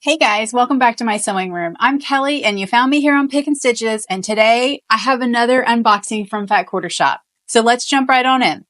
Hey guys, welcome back to my sewing room. I'm Kelly and you found me here on Pick and Stitches, and today I have another unboxing from Fat Quarter Shop. So let's jump right on in.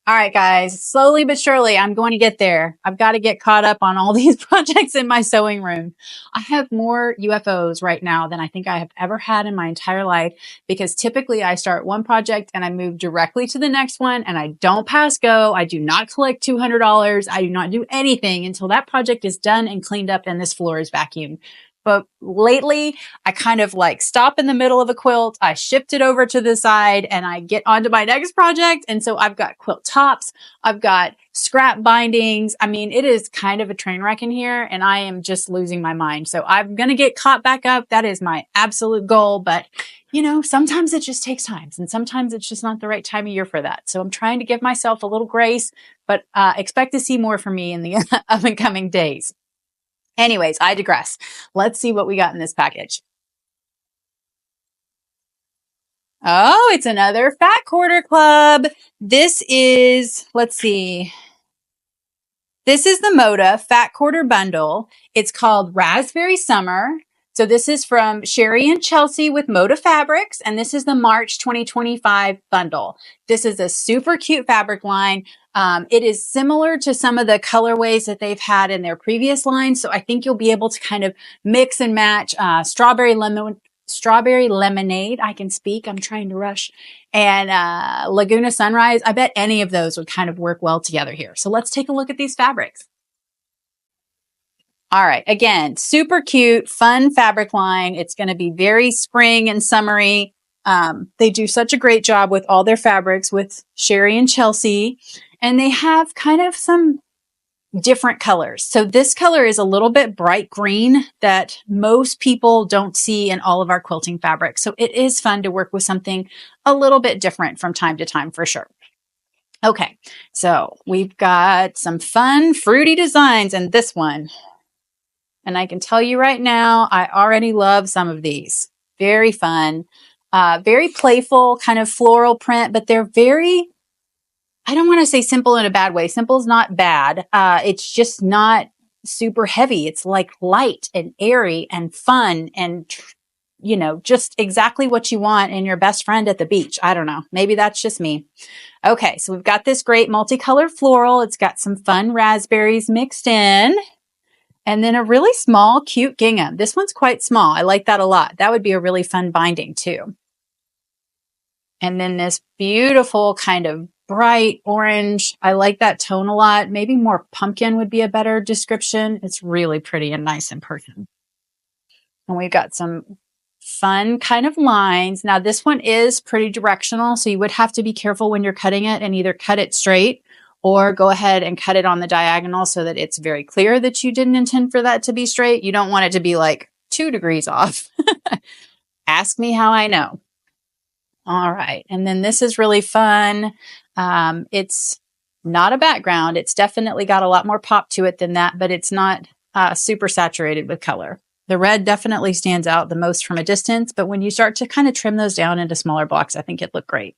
All right guys, slowly but surely I'm going to get there. I've got to get caught up on all these projects in my sewing room. I have more UFOs right now than I think I have ever had in my entire life, because typically I start one project and I move directly to the next one and I don't pass go. I do not collect $200. I do not do anything until that project is done and cleaned up and this floor is vacuumed. But lately, I kind of like stop in the middle of a quilt, I shift it over to the side, and I get onto my next project. And so I've got quilt tops, I've got scrap bindings. I mean, it is kind of a train wreck in here, and I am just losing my mind. So I'm going to get caught back up. That is my absolute goal. But, you know, sometimes it just takes time, and sometimes it's just not the right time of year for that. So I'm trying to give myself a little grace, but expect to see more from me in the up and coming days. Anyways, I digress. Let's see what we got in this package. Oh, it's another Fat Quarter Club. This is, let's see. This is the Moda Fat Quarter Bundle. It's called Raspberry Summer. So this is from Sherri and Chelsea with Moda Fabrics, and this is the March 2025 bundle. This is a super cute fabric line. It is similar to some of the colorways that they've had in their previous line, so I think you'll be able to kind of mix and match strawberry lemonade. I can speak. I'm trying to rush. And Laguna Sunrise. I bet any of those would kind of work well together here. So let's take a look at these fabrics. All right. Again, super cute, fun fabric line. It's going to be very spring and summery. They do such a great job with all their fabrics with Sherri and Chelsea, and they have kind of some different colors. So this color is a little bit bright green that most people don't see in all of our quilting fabrics. So it is fun to work with something a little bit different from time to time for sure. Okay. So we've got some fun fruity designs in this one. And I can tell you right now, I already love some of these. Very fun, very playful kind of floral print, but they're very, I don't want to say simple in a bad way. Simple is not bad. It's just not super heavy. It's like light and airy and fun and, you know, just exactly what you want in your best friend at the beach. I don't know. Maybe that's just me. Okay. So we've got this great multicolored floral. It's got some fun raspberries mixed in. And then a really small, cute gingham. This one's quite small. I like that a lot. That would be a really fun binding too. And then this beautiful kind of bright orange. I like that tone a lot. Maybe more pumpkin would be a better description. It's really pretty and nice in person. And we've got some fun kind of lines. Now this one is pretty directional, so you would have to be careful when you're cutting it and either cut it straight or go ahead and cut it on the diagonal so that it's very clear that you didn't intend for that to be straight. You don't want it to be like 2 degrees off. Ask me how I know. All right. And then this is really fun. It's not a background. It's definitely got a lot more pop to it than that, but it's not super saturated with color. The red definitely stands out the most from a distance, but when you start to kind of trim those down into smaller blocks, I think it looked great.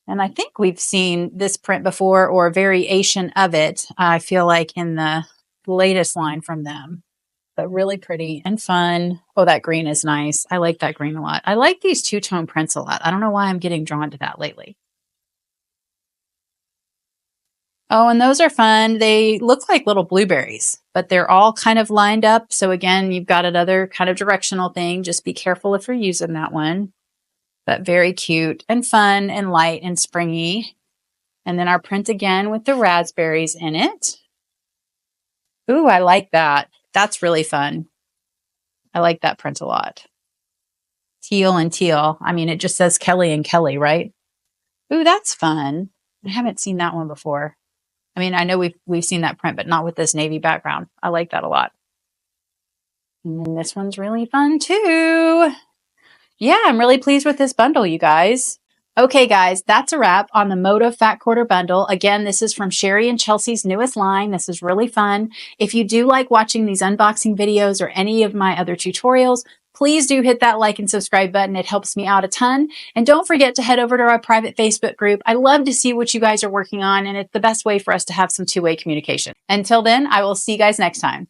And I think we've seen this print before or a variation of it, I feel like in the latest line from them. But really pretty and fun. Oh, that green is nice. I like that green a lot. I like these two-tone prints a lot. I don't know why I'm getting drawn to that lately. Oh, and those are fun. They look like little blueberries, but they're all kind of lined up. So again, you've got another kind of directional thing. Just be careful if you're using that one. But very cute and fun and light and springy. And then our print again with the raspberries in it. Ooh, I like that. That's really fun. I like that print a lot. Teal and teal. I mean, it just says Kelly and Kelly, right? Ooh, that's fun. I haven't seen that one before. I mean, I know we've seen that print, but not with this navy background. I like that a lot. And then this one's really fun too. Yeah, I'm really pleased with this bundle, you guys. Okay, guys, that's a wrap on the Moda Fat Quarter Bundle. Again, this is from Sherri and Chelsea's newest line. This is really fun. If you do like watching these unboxing videos or any of my other tutorials, please do hit that like and subscribe button. It helps me out a ton. And don't forget to head over to our private Facebook group. I love to see what you guys are working on, and it's the best way for us to have some two-way communication. Until then, I will see you guys next time.